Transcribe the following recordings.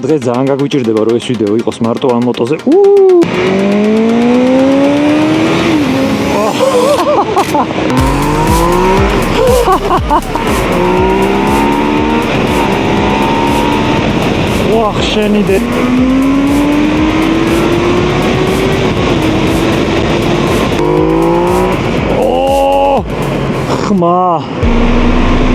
დღეს ძალიან გაგვიჭირდება რომ ეს ვიდეო იყოს მარტო ამ მოტოზე. ვახ შენი დე ხმა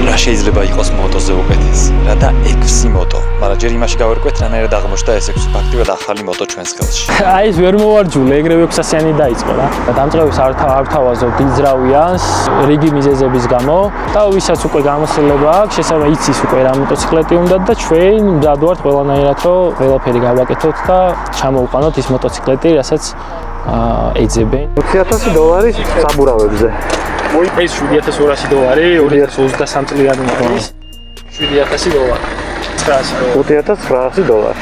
რა შეიძლება იყოს მოტოზე უკეთეს რა და 6 მოტო მაგრამ ჯერ იმაში გავერკვეთ რანაირად აღმოჩნდა ეს 6 ფაქტიურად ახალი მოტო ჩვენს ხელში აი ეს ვერ მოვარჯულე ეგრევე 600-იანი დაიწყო რა დამწყების არ თავაზობ დიზრავიანს რიგი მიზეზების გამო და ვისაც უკვე გამოსილება აქვს შესაძლოა იცის უკვე რა მოტოციკლეტი უნდა და ჩვენ მზადვართ ყველანაირად რომ ყველაფერი გავაკეთოთ და ჩამოვყანოთ ის მოტოციკლეტი რასაც ეძებენ $20,000 საბურავებზე ეს $7,200 2023 წლიანი მოტოა $7,000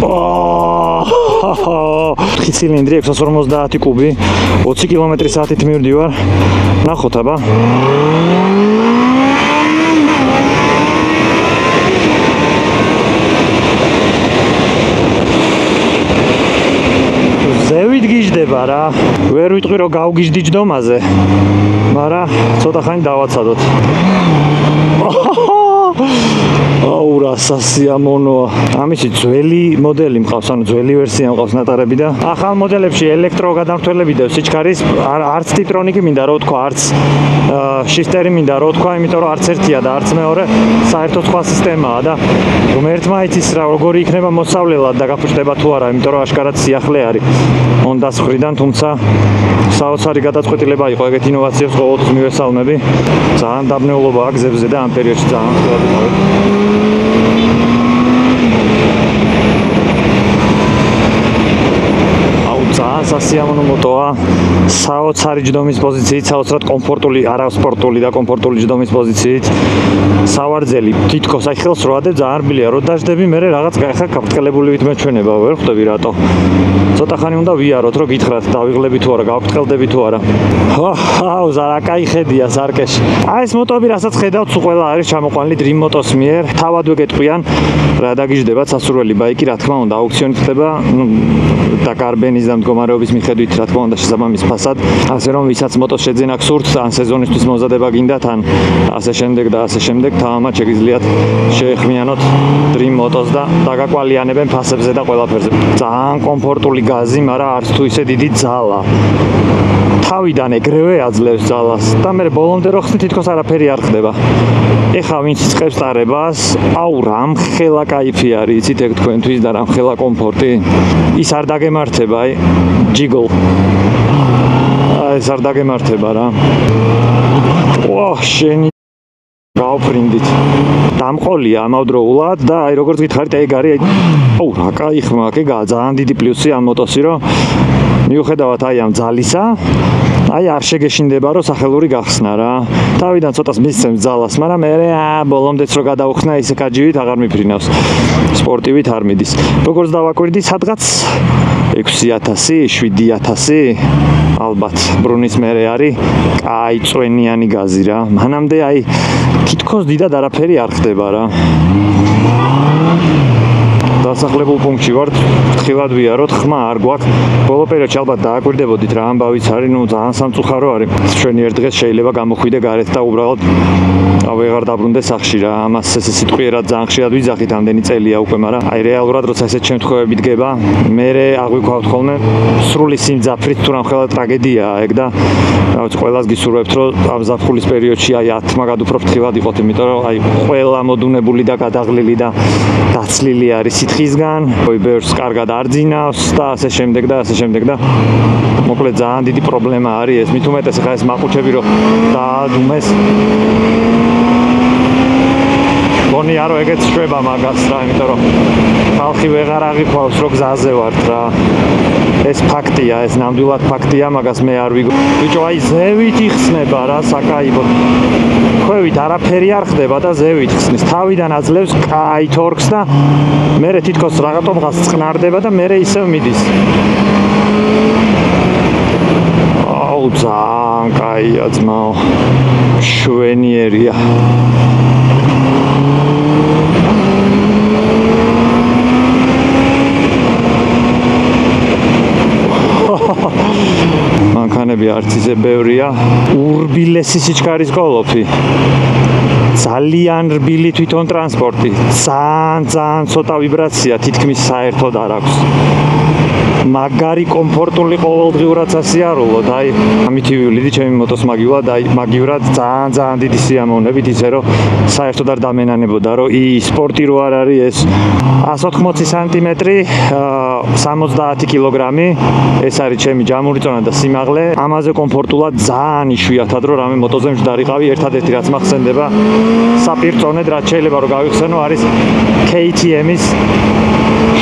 $5,900 ცილინდრი 650 კუბი 20 კმ/სთ-ით მივდივარ ნახოთ აბა ზევით გიждდება რა ვერ ვიტყვი რომ გავგიждდი ჯდომაზე მაგრამ ცოტა ხანი დავაცადოთ აუ რა სასიამოვნოა ამისი ძველი მოდელი მყავს ანუ ძველი ვერსია მყავს ნატარები და ახალ მოდელებში ელექტრო გადამრთველები და სიჩქარის არც ტიტრონიკი მინდა რო თქვა არც შიფტერი მინდა რო თქვა იმიტომ რომ არც ერთია და არც მეორე საერთოდ სხვა სისტემაა და ღმერთმა იცის რა როგორი იქნება მოსავლელად და გაფუჭდება თუ არა იმიტომ რომ აშკარად სიახლე არის Honda-ს მხრიდან თუმცა საოცარი გადაწყვეტილება იყო ეგეთ ინოვაციებს ყოველთვის მივესალმები ძალიან დაბნეულობაა გზებზე და ამ პერიოდში ძალიან ხშირად ვიყავი ძალიან სასიამოვნო მოტოა საოცარი ჯდომის პოზიციით, საოცრად კომფორტული, არასპორტული და კომფორტული ჯდომის პოზიციით. სავარძელი თითქოს აი ხელს რო ადებ ძალიან რბილია, რო დაждები მე რაღაც ხა გაფრთხილებული ვიტმეჩვენება, ვერ ხვდები რატო. ცოტა ხანი უნდა ვიაროთ, რომ გითხრათ დავიღლები თუ არა, გავფრთხილდები თუ არა. აუ, ზარა კაი ხედია სარკეში. აი ეს მოტოები, რასაც ხედავთ, სულ ყველა არის ჩამოყვანილი Dream Motos მიერ. თავადვე გეტყვიან, რა დაგიждდებათ სასურველი ბაიკი, რა თქმა უნდა, აუქციონით ხდება, და კარბენის და მდგომარეობის მიხედვით, რა თქმა უნდა, შესაბამის ფასად. ასე რომ, ვისაც მოტოს შეძენა გსურთ, ან სეზონისთვის მომზადება გინდათ, ან ასე შემდეგ და ასე შემდეგ, თამამად შეგიძლიათ შეეხმიანოთ Dream Motos და დაგაკვალიანებენ ფასებზე და ყველაფერზე. ძალიან კომფორტული გაზი, მაგრამ არც თუ ისე დიდი ძალა. თავიდან ეგრევე აძლევს ძალას და მე ბოლომდე რო ხსნით, თითქოს არაფერი არ ხდება. ეხა ვინც იწყებს ტარებას, აუ რამხელა кайფი არის, იცით ეგ თქვენთვის და რამხელა კომფორტი. ის არ დაგემართება, აი, ჯიგლ. ეს არ დაგემართება რა. ვა, შენი გავფრინდით. დამყოლია ამავდროულად და აი როგორც გითხარით, ეგ არის, აუ რა кайი ხმა, ეგა ძალიან დიდი პლუსი ამ მოტოსი, რომ მიუხედავად აი ამ ძალისა, აი არ შეგეშინდება რომ სახელური გახსნა რა. თავიდან ცოტას მისცემს ძალას, მაგრამ მე ბოლომდეც რო გადაუხსნა ისე კაჯივით აღარ მიფრინავს. სპორტივით არ მიდის. როგორც დავაკვირდი, სადღაც 6,000, 7,000 ალბათ ბრუნის მერე არის კაი წვენიანი გაზი რა. მანამდე აი თითქოს დიდად არაფერი არ ხდება რა. დასახლებულ პუნქტში ვართ, ფრთხილად ვიაროთ, ხმა არ გვაქვს. ბოლო პერიოდში ალბათ დააკვირდებოდით რა ამბავიც არის, ნუ ძალიან სამწუხარო არის. ჩვენი ერთ დღეს შეიძლება გამოხვიდე გარეთ და უბრალოდ ვეღარ დაბრუნდე სახლში რა. ამას ესე სიტყვიერად ძალიან ხშირად ვიძახით, ამდენი წელია უკვე, მაგრამ აი რეალურად როცა ესეთ შემთხვევები დგება, მე აღვიქვავთ ხოლმე სრული სიმძაფრით თუ რამხელა ტრაგედიაა ეგ და რა ვიცი, ყველას გისურვებთ, რომ ამ ზაფხულის პერიოდში აი 10 მაგად უფრო ფრთხილად იყოთ, იმიტომ რომ აი ყველა მოდუნებული და გადაღლილი და დაცლილი არის სითხისგან, ბევრს კარგად არძინავს და ასე შემდეგ და ასე შემდეგ და მოკლედ ძალიან დიდი პრობლემა არის ეს, მით უმეტეს ხა ეს მაყუჩები რომ დაადუმეს. გონია რომ ეგეც შვება მაგას რა, იმიტომ რომ ხალხი ვეღარ აღიქვავს რომ გზაზე ვართ რა. ეს ფაქტია, ეს ნამდვილად ფაქტია, მაგას მე არ ვიგო. ბიჭო, აი ზევით იხსნება რა, საკაიბოდ. ქვევით არაფერი არ ხდება და ზევით ხსნის. თავიდან აძლევს კაი თორქს და მე თითქოს რაღაცომღაც წყნარდება და მე ისევ მიდის. აუ, ძალიან კაია ძმაო. შვენიერია. არც ისე ბევრია. ურბილესი სიჩქარის კოლოფი. ძალიან რბილი თვითონ ტრანსპორტი. ძალიან ცოტა ვიბრაცია, თითქმის საერთოდ არ აქვს. მაგარი კომფორტული ყოველდღიურად სასიარულოდ, აი, ამით ვივლიდი ჩემი მოტოს მაგივრად ძალიან დიდი სიამოვნებით, ისე რომ საერთოდ არ დამენანებოდა, რომ სპორტი რო არ არის ეს 180 სანტიმეტრი, 70 კილოგრამი, ეს არის ჩემი ჯამური წონა და სიმაღლე. ამაზე კომფორტულად ძალიან იშვიათად რომ რამე მოტოზე მჯდარიყავი, ერთადერთი რაც მახსენდება საპირწონედ, რაც შეიძლება რომ გავიხსენო, არის KTM-ის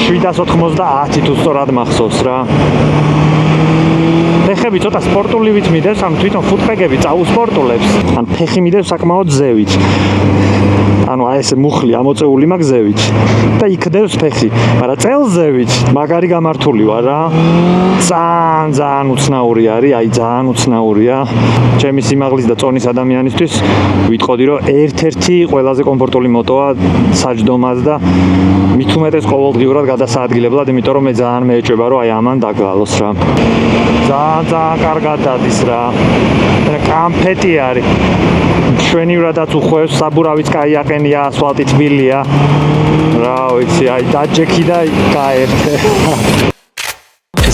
790 თუ სწორად მახსოვს რა. ფეხები ცოტა სპორტულივით მიდევს, ანუ თვითონ ფუტპეგები წაუსპორტულებს, ან ფეხი მიდევს საკმაოდ ზევით. ანუ აი ესე მუხლი ამოწეული მაქვს ზევით და იქდევს ფეხი, მაგრამ წელზევით მაგარი გამართული ვარ რა. ძალიან უცნაური არის, აი ძალიან უცნაურია. ჩემი სიმაღლის და წონის ადამიანისთვის ვიტყოდი, რომ ერთ-ერთი ყველაზე კომფორტული მოტოა საჯდომად და მით უმეტეს ყოველდღიურად გადასაადგილებლად, იმიტომ რომ მე ძალიან მეეჭვება, რომ აი ამან დაგვალოს რა. ძალიან კარგად დადის რა. კამფეტი არის. მშვენივრადაც უხვევს, საბურავიც კაი აყენია, ასფალტი თბილია. რა ვიცი, აი დაჯექი და გაერთე.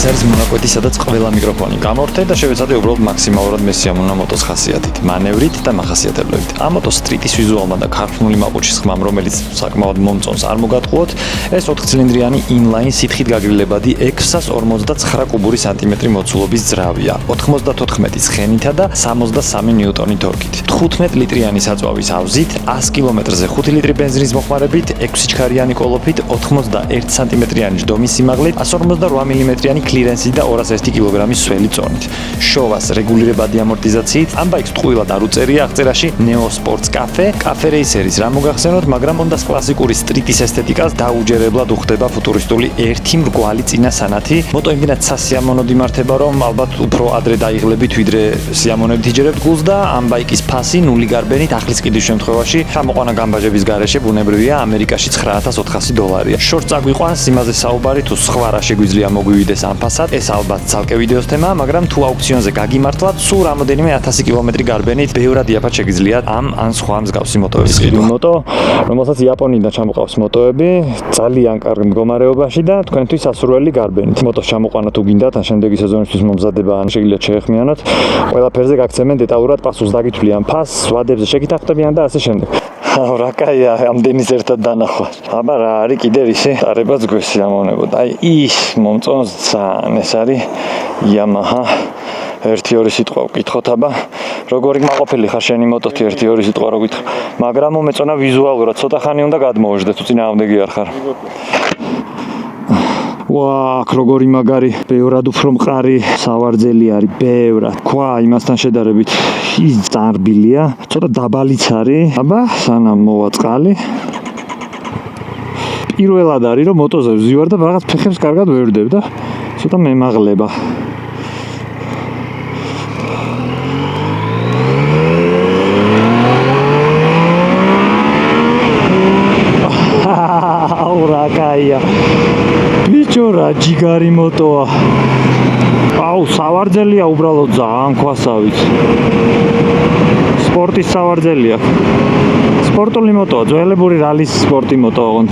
ეს არის მონაკვეთი, სადაც ყველა მიკროფონი გამორთე და შევეცადე უბრალოდ მაქსიმალურად მესიამოვნო მოტოს ხასიათით, მანევრით და მახასიათებლებით. ამ მოტოს სტრიტის ვიზუალმა და ქართული მაყუჩის ხმამ, რომელიც საკმაოდ მომწონს, არ მოგატყუოთ, ეს 4 ცილინდრიანი inline სითხით გაგრილებადი 649 კუბური სანტიმეტრი მოცულობის ძრავია, 94 ცხენითა და 63 ნიუტონი თორქით. 15 ლიტრიანი საწვავის ავზით, 100 კილომეტრზე 5 ლიტრი ბენზინის მოხმარებით, 6 ჩქარიანი კოლოფით, 91 სანტიმეტრიანი ჯდომის სიმაღლით, 158 მმ კლირენსი და 201 კილოგრამის სველი წონით. შოვას რეგულირებადი ამორტიზაციით, ამ ბაიკს ტყუილად არ უწერია აღწერაში Neo Sports Cafe, Cafe Racer-ის რა მოგახსენოთ, მაგრამ Honda-s კლასიკური სტრიტის ესთეტიკას დაუჯერებლად უხდება ფუტურისტული ერთი მრგვალი წინა სანათი. მოტო იმდენად სასიამოვნოდ იმართება, რომ ალბათ უფრო ადრე დაიღლებით, ვიდრე სიამოვნებით იჯერებთ გულს და ამ ბაიკის ფასი ნული გარბენით ახლის კიდვის შემთხვევაში გამოყვანა გამბაჟების გარეშე ბუნებრივია ამერიკაში $900. შორტ წაგვიყვანს იმაზე საუბარი, თუ სხვა რა შეგვიძლია მოგვივიდეს ამ ფასად, ეს ალბათ ცალკე ვიდეოს თემა, მაგრამ თუ აუქციონზე გაგიმართლათ, სულ რამოდენიმე 1000 კილომეტრი გარბენით ბევრად იაფად შეგიძლიათ ამ ან სხვა მსგავსი მოტოების ყიდვა. მოტო, რომელსაც იაპონიიდან ჩამოყავს მოტოები, ძალიან კარგ მდგომარეობაში და თქვენთვის სასურველი გარბენით. მოტოს ჩამოყვანა თუ გინდათ, ან შემდეგი სეზონისთვის მომზადება, ან შეგიძლიათ შეეხმიანოთ, ყველაფერზე გაგცემენ დეტალურად პასუხს დაგითვლიან ფასს, ვადებზე შეგითახტებიან და ასე შემდეგ. რა კაია, ამდენის ერთად დანახვა. აბა რა არის კიდე რისი? დარებაც გვესიამოვნებოდა. აი ის მომწონს ძალიან, ეს არის Yamaha 1-2 სიტყვა ვკითხოთ, აბა როგორი მაყოფილი ხარ შენი მოტოთი 1-2 სიტყვა რო გითხრა, მაგრამ მომეწონა ვიზუალურად ცოტა ხანი უნდა გადმოვეждე, თუ წინააღმდეგი არ ხარ. ვააკ, როგორი მაგარი, ბევრად უფრო მყარი სავარძელი არის, ბევრად. ქვა იმასთან შედარებით ის ძალიან რბილია, ცოტა დაბალიც არის. აბა, სანამ მოვა წყალი. პირველად არის, რომ მოტოზე ვზივარ და რაღაც ფეხებს კარგად ვერდებ და ცოტა მემაღლება. აუ რა კაია. ბიჭო რა ჯიგარი მოტოა. აუ სავარძელია უბრალოდ ძალიან ქვასავით. სპორტის სავარძელია. სპორტული მოტოა, ძველებური რალის სპორტი მოტოა.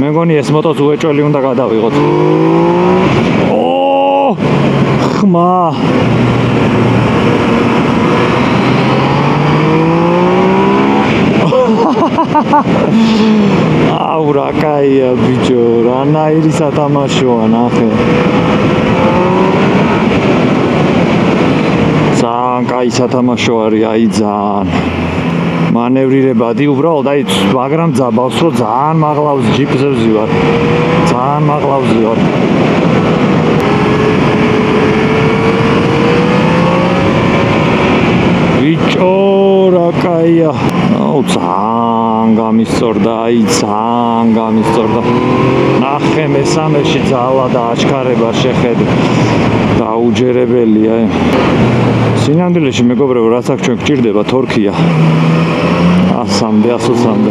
მე მგონი ეს მოტოც უეჭველი უნდა გადავიღოთ. ო! ხმა! აუ რა კაია ბიჭო, რანაირი სათამაშოა, ნახე. ძალიან კაი სათამაშო არის, აი ძალიან. მანევრირებადი უბრალოდ, აი მაგრამ ძაბავს, რომ ძალიან მაღლავს ჯიპზე ვზივარ. ძალიან მაღლავს ვზივარ. ბიჭო რა კაია. აუ ძალიან გამისწორდა, აი ძალიან გამისწორდა. ნახე მესამეში ძალა და აჩქარება შეხედე. დაუჯერებელია. სინამდვილეში მეგობრებო, რაც აქ ჩვენ გჭირდება თორქია. 100-მდე, 120-მდე.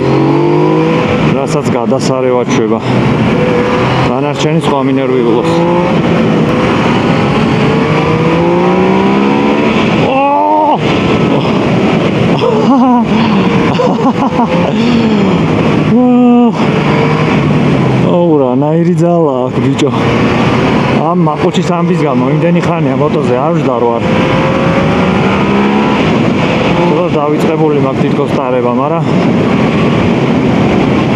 რასაც გადასარევად შვება. დანარჩენი სხვა მინერვიულობს. ოურა, ნაირი ძალა აქვს ბიჭო. ამ მაყუჩის ამბის გამო იმდენი ხანია მოტოზე არ ვждარ ვარ. ცოტა დავიწყებული მაქვს თითქოს ტარება, მაგრამ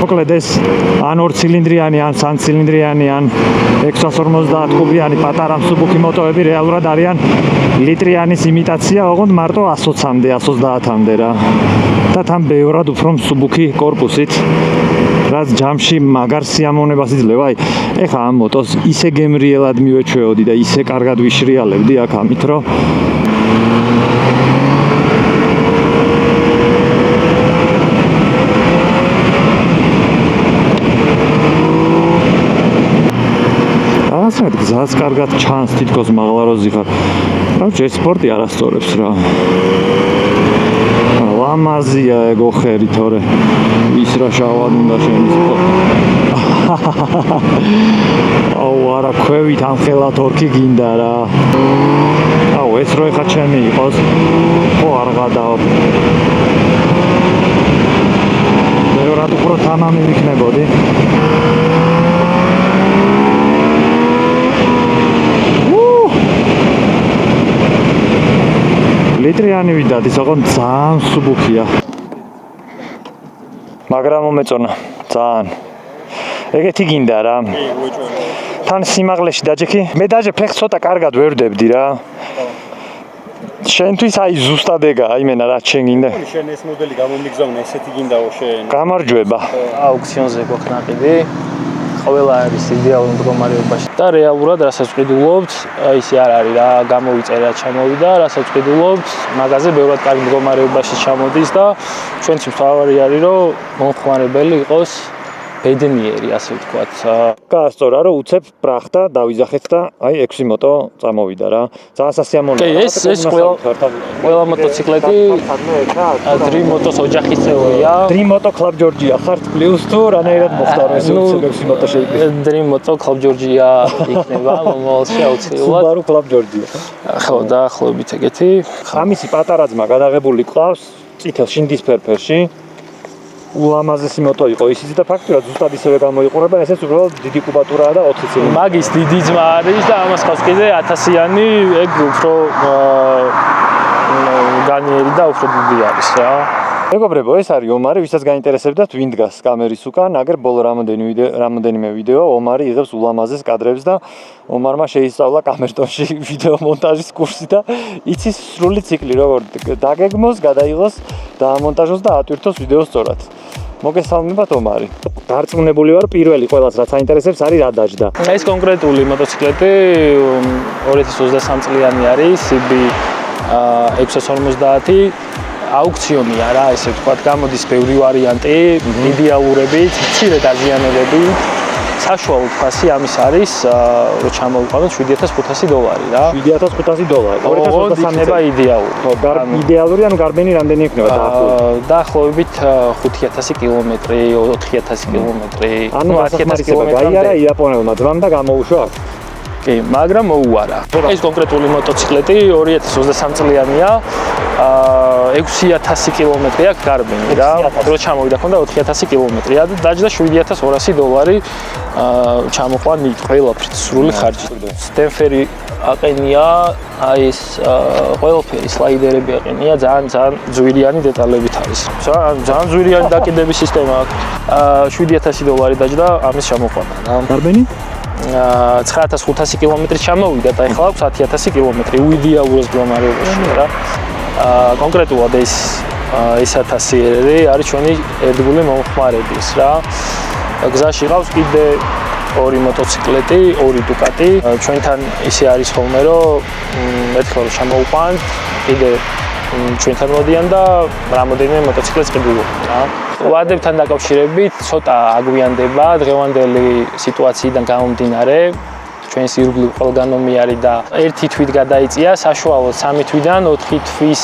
მოკლედ ეს ან 2 ცილინდრიანი, ან 3 ცილინდრიანი, ან 650 კუბიანი პატარა მსუბუქი მოტოები რეალურად არიან ლიტრიანის იმიტაცია, ოღონდ მარტო 120-მდე, 130-მდე რა. და თან ბევრად უფრო მსუბუქი კორპუსით, რაც ჯამში მაგარ სიამოვნებას იძლევა. აი, ეხა ამ მოტოს ისე გემრიელად მივეჩვეოდი და ისე კარგად ვიშრიალებდი აქ ამით, რომ ასეთ გზას კარგად ჩანს თითქოს მაღლა რო ზიხარ. რა ვჭერ სპორტი არასწორებს რა. ლამაზია ეგ ოხერი თორე ის რა შავად უნდა შენი სპორტი. აუ არა ქვევით ამხელა თორქი გინდა რა. აუ ეს რო ეხა ჩემი იყოს ხო არ გადავა. ბევრად უფრო თამამი ვიქნებოდი. ლიტრიანი ვიდად, ის ოღონდ ძალიან მსუბუქია. მაგრამ მომეწონა, ძალიან. ეგეთი გინდა რა. თან სიმაღლეში დაჯექი. მე დაჯე ფეხს ცოტა კარგად ვერ ვდებდი რა. შენთვის აი ზუსტად ეგაა, იმენა რა შენ გინდა. შენ ეს მოდელი გამომიგზავნე, ესეთი გინდაო შენ. გამარჯვება. აუქციონზე გვაქვს ნაყიდი. ყველა არის იდეალურ მდგომარეობაში და რეალურად რასაც ვყიდულობთ, ისე არ არის რა, გამოვიწერა, ჩამოვიდა, რასაც ვყიდულობთ, მაგაზე ბევრად კარგ მდგომარეობაში ჩამოდის და ჩვენც მთავარი არის რომ მომხმარებელი იყოს ბედნიერი, ასე ვთქვათ. გაასწორა რომ უცებ ბრახტა დავიძახეთ და აი 6 მოტო წამოვიდა რა. ძალიან სასიამოვნოა. კი, ეს ყველა მოტოციკლეტი Dream Motos ოჯახის წევრია. Dream Moto Club Georgia ხართ პლუს თუ რანაირად მოხდა რომ ესე უცებ 6 მოტო შეიქმნა. Dream Moto Club Georgia იქნება მომავალში აუცილებლად. Subaru Club Georgia. ხო, დაახლოებით ეგეთი. ამისი პატარა ძმა გადაღებული ყავს წითელ შინდის ფერფერში. ულამაზესი მოტო იყო ისიც და ფაქტურად ზუსტად ისევე გამოიყურება, ესეც უბრალოდ დიდი კუბატურაა და 4 ცილინდრი. მაგის დიდი ძმა არის და ამას ხავს კიდე 1000-იანი, ეგ უფრო განიერი და უფრო დიდი არის რა. მეგობრებო, ეს არის ომარი, ვისაც გაინტერესებდათ, ვინ დგას კამერის უკან, აგერ ბოლო რამოდენიმე ვიდეო ომარი იღებს ულამაზეს კადრებს და ომარმა შეისწავლა კამერტონში ვიდეო მონტაჟის კურსი და იცის სრული ციკლი, როგორ დაგეგმოს, გადაიღოს, დაამონტაჟოს და ატვირთოს ვიდეოს სწორად. მოგესალმებათ ომარი. დარწმუნებული ვარ, პირველი ყველას რაც აინტერესებს არის რა დაჯდა. ეს კონკრეტული მოტოციკლეტი 2023 წლიანი არის, CB 650 აუქციონია რა, ესე ვთქვათ, გამოდის ბევრი ვარიანტი, იდეალურებით, მცირე დაზიანებები. საშუალო ფასი ამის არის, რომ ჩამოვიყვანოთ $7,500 რა. $7,500. 2023 იქნება იდეალური. ხო, იდეალური ანუ გარბენი რამდენი იქნება დაახლოებით? დაახლოებით 5000 კილომეტრი, 4000 კილომეტრი. ანუ 10,000 კილომეტრი გაიარა იაპონელმა ძმამ და გამოუშვა აქ. კი, მაგრამ მოუარა. ეს კონკრეტული მოტოციკლეტი 2023 წლიანია. 6000 კილომეტრი აქვს გარბენი რა. რო ჩამოვიდა ქონდა 4000 კილომეტრი. დაჯდა $7,200 ჩამოყვა ყველაფრით სრული ხარჯი. სტემფერი აყენია, აი ეს ყველაფერი სლაიდერები აყენია, ძალიან ძვირიანი დეტალებით არის. ძალიან ძვირიანი დაკიდების სისტემა აქვს. $7,000 დაჯდა ამის ჩამოყვანა რა. გარბენი 9500 კილომეტრი ჩამოვიდა და ეხლა აქვს 10000 კილომეტრი უიდეალურ მდგომარეობაში რა. კონკრეტულად ეს 1000 არის ჩვენი ერთგული მომხმარების რა. გზაში ყავს კიდე 2 მოტოციკლეტი, 2 დუკატი. ჩვენთან ისე არის ხოლმე რომ ერთხელ რომ ჩამოვყვანთ, კიდე ჩვენთან მოდიან და რამოდენიმე მოტოციკლეტს ყიდულობთ რა. ვადებთან დაკავშირებით ცოტა აგვიანდება დღევანდელი სიტუაციიდან გამომდინარე. ჩვენს ირგვლივ ყველგანომი არის და ერთი თვით გადაიწია, საშუალოდ 3 თვიდან 4 თვის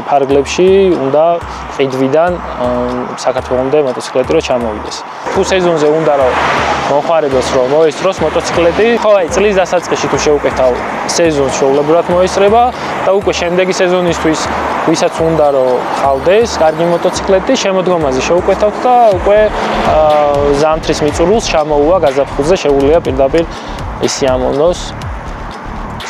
ფარგლებში უნდა ყიდვიდან საქართველოსამდე მოტოციკლეტი რო ჩამოვიდეს. თუ სეზონზე უნდა რომ მომხმარებელს რომ მოესწროს მოტოციკლეტი, ხო აი წლის დასაწყისში თუ შეუკეთავ სეზონს შეულებურად მოესწრება და უკვე შემდეგი სეზონისთვის ვისაც უნდა რომ ყავდეს კარგი მოტოციკლეტი, შემოდგომაზე შეუკეთავთ და უკვე ზამთრის მიწურულს ჩამოუვა გაზაფხულზე შეუძლია პირდაპირ ისი ამონოს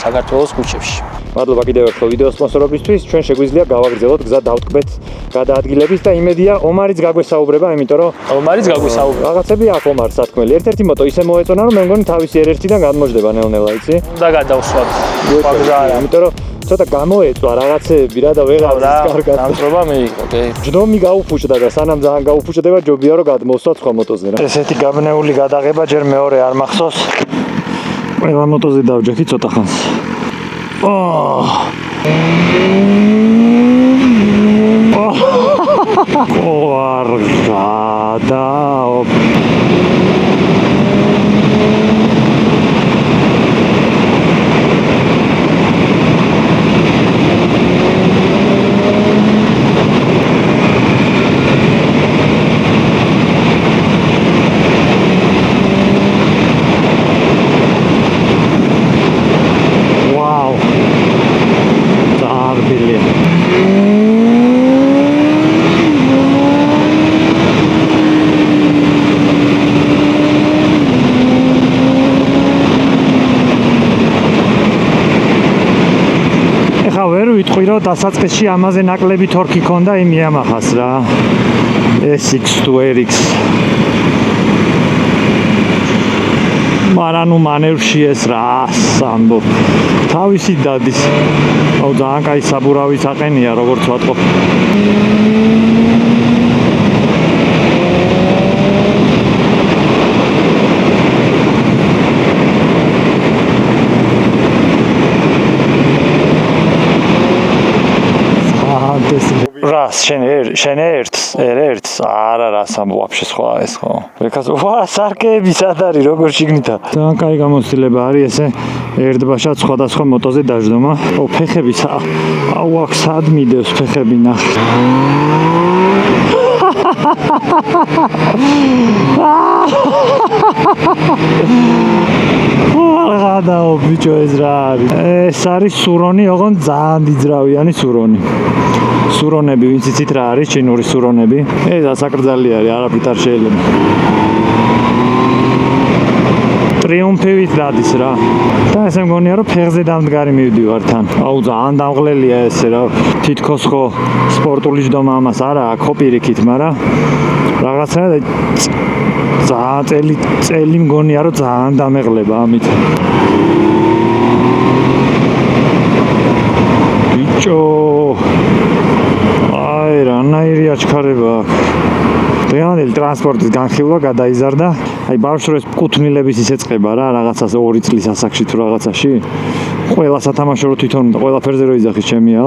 საქართველოს ქუჩებში. მადლობა კიდევ ერთხელ ვიდეო სპონსორობისთვის. ჩვენ შეგვიძლია გავაგრძელოთ გზა დავტკბეთ გადაადგილების და იმედია ომარიც გაგვესაუბრება, იმიტომ რომ ომარიც გაგვესაუბრება. რაღაცები აქვს ომარს სათქმელი. ერთ-ერთი მოტო ისე მოეწონა, რომ მე მგონი თავისი ერთ-ერთიდან გადმოждდება ნელ-ნელა, იცი? უნდა გადავსვათ. გზა არა. იმიტომ რომ ცოტა გამოეწვა რაღაცეები რა და ვეღარ კარგად. დამწრობა მიიღო, კი. ჯდომი გაუფუჭდა და სანამ ძალიან გაუფუჭდება, ჯობია რომ გადმოვსვათ სხვა მოტოზე რა. ესეთი გაბნეული გადაღება ჯერ მეორე არ მახსოვს. ყველა მოტოზე დავჯექი ცოტა ხანს. ვიტყვი რომ დასაწყისში ამაზე ნაკლები თორქი ქონდა იმ Yamaha-ს რა. SX თუ RX. მაგრამ ნუ მანევრში ეს რა ამბობ. თავისი დადის. აუ ძალიან კაი საბურავის აყენია როგორც ვატყობ. შენ ერთს არა რას ამბობ вообще სხვა ეს ხო ეკას ვა სარკეები სად არის როგორ შიგნითა ძალიან კაი გამოცდილება არის ესე ერთბაშად სხვადასხვა მოტოზე დაждომა ო ფეხები აუ აქ სად მიდევს ფეხები ნახე გადაო ბიჭო ეს რა არის ეს არის სურონი ოღონდ ძალიან დიძრავიანი სურონები ვინც იცით რა არის ჩინური სურონები ეს ასაკრძალი არის არაფრით არ შეიძლება ტრიუმფივით დადის რა და ესე მგონია რომ ფეხზე დამდგარი მივდივარ თან აუ ძალიან დამღლელია ესე რა თითქოს ხო სპორტული ჯდომა ამას არა აქ ხო პირიქით მაგრამ რაღაცა ძალიან წელი მგონია რომ ძალიან დამეღლება ამით ბიჭო აი რანაირი აჩქარება აქვს დღევანდელი ტრანსპორტის განხილვა გადაიზარდა აი ბავშვებს კუთვნილების ისეწყება რა რაღაცას 2 წლის ასაკში თუ რაღაცაში ყველა სათამაშო რო თვითონ ყველაფერზე რო იძახის ჩემია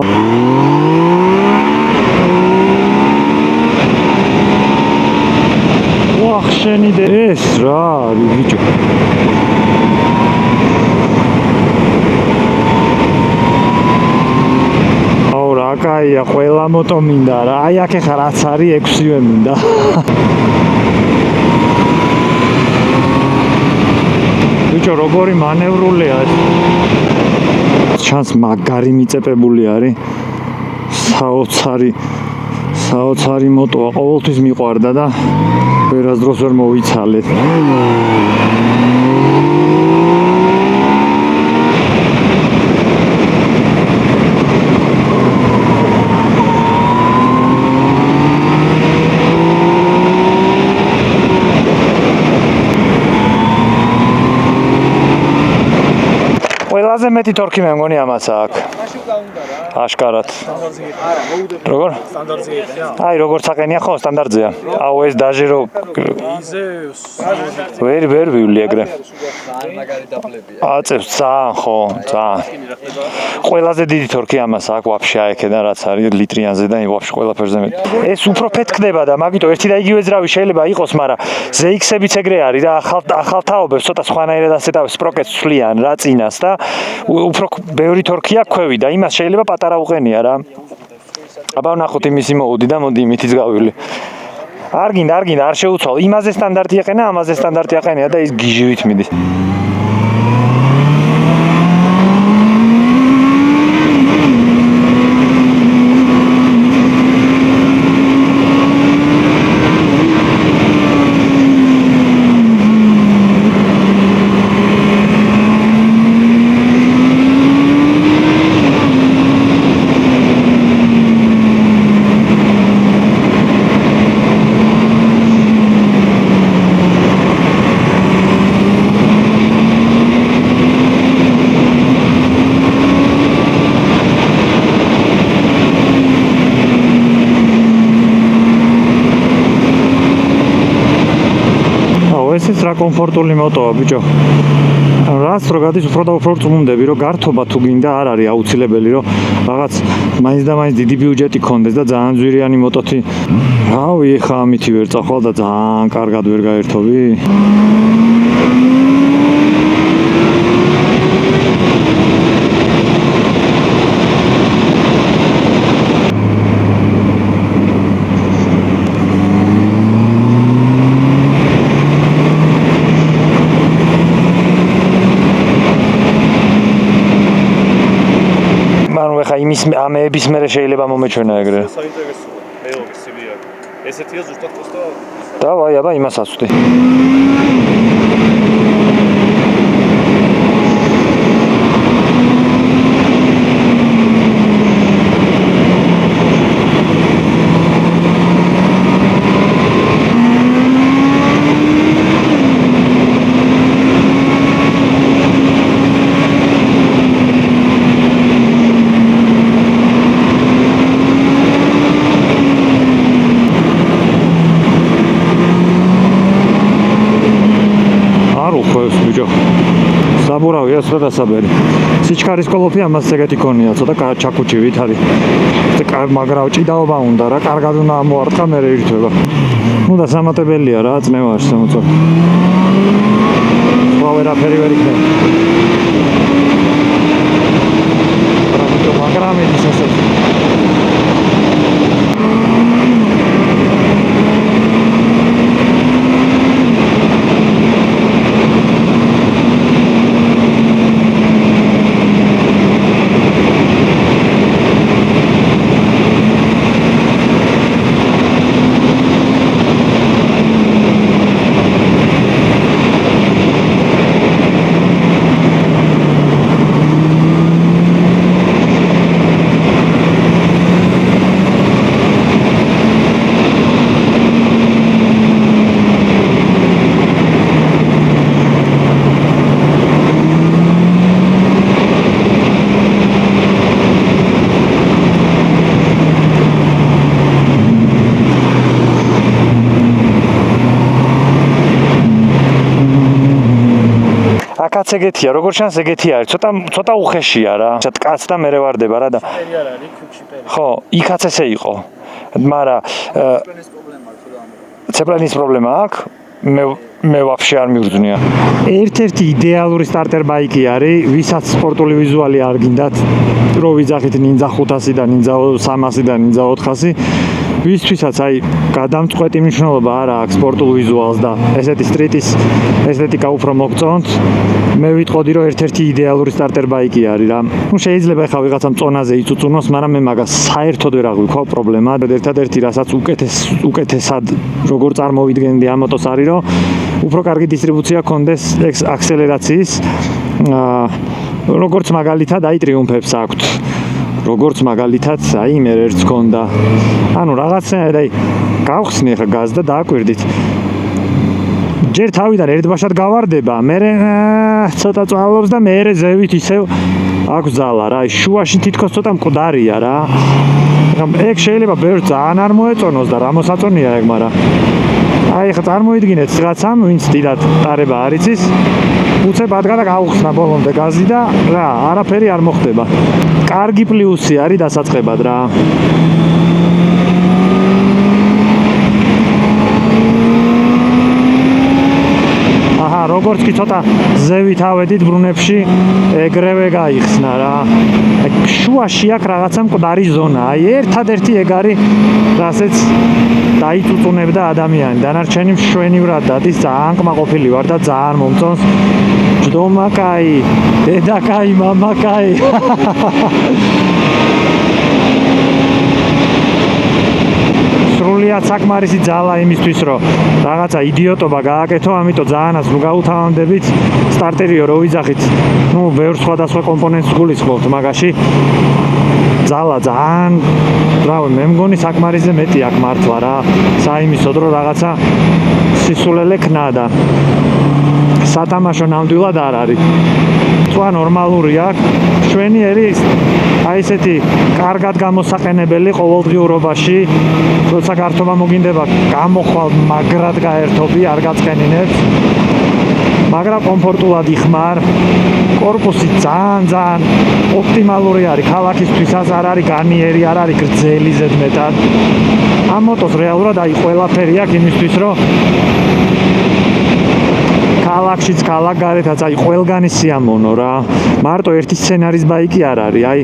ვახ შენი ეს რა არის ბიჭო კაია, ყველა მოტო მინდა რა. აი აქ ეხა რაც არის 6-ვე მინდა. ბიჭო, როგორი მანევრულია ეს. ჩანს მაგარი მიწეპებული არის. საოცარი მოტოა, ყოველთვის მიყვარდა და ვერასდროს ვერ მოვიცალეთ. ყველაზე მეტი თორქი მე მგონი ამას აქვს. მაშინ უნდა რა. აშკარად. როგორ? აი, როგორ საყენია ხო, სტანდარტზეა. აუ ეს დაჟე რო ვერ ვივლი ეგრე. აწევს ძალიან ხო, ძალიან. ყველაზე დიდი თორქი ამას აქვს ვაფშე აიქედა რაც არის ლიტრიანზე და ვაფშე ყველაფერზე მეტი. ეს უფრო ფეთქდება და მაგიტო ერთი და იგივე ძრავი შეიძლება იყოს, მაგრამ ZX-ებიც ეგრე არის რა, ახალ თაობებს ცოტა სხვანაირად ასეთავ სპროკეტს ცვლიან რა წინას და უფრო ბევრი თორქი აქვს ქვევი და იმას შეიძლება პატარა უყენია რა. აბა ნახოთ იმისი მოუდი და მოდი იმითიც გავივლი. არ შეუცვალ. იმაზე სტანდარტი აყენა, ამაზე სტანდარტი აყენია და ის გიჟივით მიდის. ესეც რა კომფორტული მოტოა ბიჭო. რაც რო გადის უფრო და უფრო წმუნდები, რომ გართობა თუ გინდა არ არის აუცილებელი, რომ რაღაც მაინც და მაინც დიდი ბიუჯეტი ქონდეს და ძალიან ძვირიანი მოტოთი. რავი, ხა ამითი ვერ წახვალ და ძალიან კარგად ვერ გაერთობი. იმის ამეების მერე შეიძლება მომეჩვენა ეგრე. საინტერესოა. მეოგი CV-ა. ესეთია ზუსტად კოსტა. დავაი, აბა იმას აცვდი. საბურავია ცოტა დასაბერი. სიჩქარის კოლოფი ამას ეგეთი ქონია, ცოტა ჩაკუჩივით არის. მაგრამ ჭიდაობა უნდა რა, კარგად უნდა ამოარტყა, მერე ირთვება. ნუ და სამატებელია რა, წნევაში შემოწორი. სხვა ვერაფერი ვერ იქნება. მაგრამ ის ესე კაც ეგეთია, როგორ შანს ეგეთი არის. ცოტა უხეშია რა. კაც და მე ვარდება რა და. ხო, იქაც ესე იყო. მაგრამ ცეპლენის პრობლემა აქვს. მე ვაფშე არ მივრძნია. ერთ-ერთი იდეალური სტარტერ ბაიკი არის, ვისაც სპორტული ვიზუალი არ გინდათ, რო ვიძახით Ninja 500 და Ninja 300 და Ninja 400, ვისთვისაც აი გადამწყვეტი მნიშვნელობა არ აქვს სპორტულ ვიზუალს და ესეთი სტრიტის ესთეტიკა უფრო მოგწონთ. მე ვიტყოდი რომ ერთ-ერთი იდეალური სტარტერ ბაიკი არის რა. ნუ შეიძლება ხა ვიღაცამ წონაზე იწუწუნოს, მაგრამ მე მაგას საერთოდ ვერ აღვიქვა პრობლემა. ერთადერთი რასაც უკეთესად როგორ წარმოვიდგენდი ამ მოტოს არის რომ უფრო კარგი დისტრიბუცია ქონდეს აქსელერაციის. როგორც მაგალითად აი ტრიუმფებს აქვთ. როგორც მაგალითად აი მე ერთს ქონდა. ანუ რაღაცნაირად აი გავხსნი ხა გაზ და დააკვირდით. ჯერ თავიდან ერთბაშად გავარდება, მე ცოტა წვალობს და მე ზევით ისევ აქვს ძალა რა, შუაში თითქოს ცოტა მკვდარია რა. ეგ შეიძლება ბევრს ძალიან არ მოეწონოს და რა მოსაწონია ეგ, მაგრამ აი ხა წარმოიდგინეთ რაღაცამ, ვინც დიდად ტარება არ იცის, უცებ ადგა და გაუხსნა ბოლომდე გაზი და რა, არაფერი არ მოხდება. კარგი პლუსი არის დასაწყებად რა. როგორც კი ცოტა ზევით ავედით ბრუნებში, ეგრევე გაიხსნა რა. შუაში აქ რაღაცა მკვდარი ზონა. აი ერთადერთი ეგ არის, რასაც დაიწუწუნებდა ადამიანი. დანარჩენი მშვენივრად დადის, ძალიან კმაყოფილი ვარ და ძალიან მომწონს. ჯდომა კაი, დედა კაი, მამა კაი. სრულიად საკმარისი ძალა იმისთვის, რომ რაღაცა იდიოტობა გააკეთო, ამიტომ ძალიანაც ნუ გაუთავამდებით, სტარტერიო რო ვიძახით, ნუ ბევრ სხვადასხვა კომპონენტს გულისხმობთ მაგაში. ძალა ძალიან, რავი, მე მგონი საკმარისზე მეტი აქვს მართლა რა. საიმისოდ რომ რაღაცა სისულელე ქნა და სათამაშო ნამდვილად არ არის. თქვა ნორმალურია, მშვენიერი აი ესეთი კარგად გამოსაყენებელი ყოველდღიურობაში, როცა გართობა მოგინდება, გამოხვალ მაგრად გაერთობი, არ გაწყენინებს. მაგრამ კომფორტულად იხმარ. კორპუსი ძალიან ოპტიმალური არის. ქალაქისთვისაც არ არის განიერი, არ არის გრძელი ზედმეტად. ამ მოტოს რეალურად აი ყველაფერი აქვს იმისთვის, რომ ქალაქშიც, ქალაქ გარეთაც, აი ყველგანი სიამოვნო რა. მარტო ერთი სცენარის ბაიკი არ არის, აი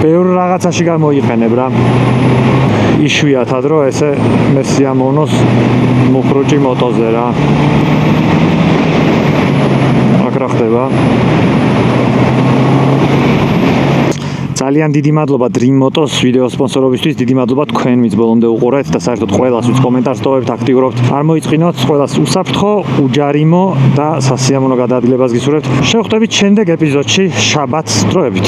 ბევრ რაღაცაში გამოიყენებ რა. იშვიათად რომ ესე მე სიამოვნოს მუხრუჭი მოტოზე რა. აქ რა ხდება? ძალიან დიდი მადლობა Dream Motos ვიდეო სპონსორობისთვის, დიდი მადლობა თქვენ ვინც ბოლომდე უყურეთ და საერთოდ ყველას ვინც კომენტარს ტოვებთ, აქტიურობთ. არ მოიწყინოთ, ყველას უსაფრთხო, უჯარიმო და სასიამოვნო გადაადგილებას გისურვებთ. შევხვდებით შემდეგ ეპიზოდში შაბათს დროებით.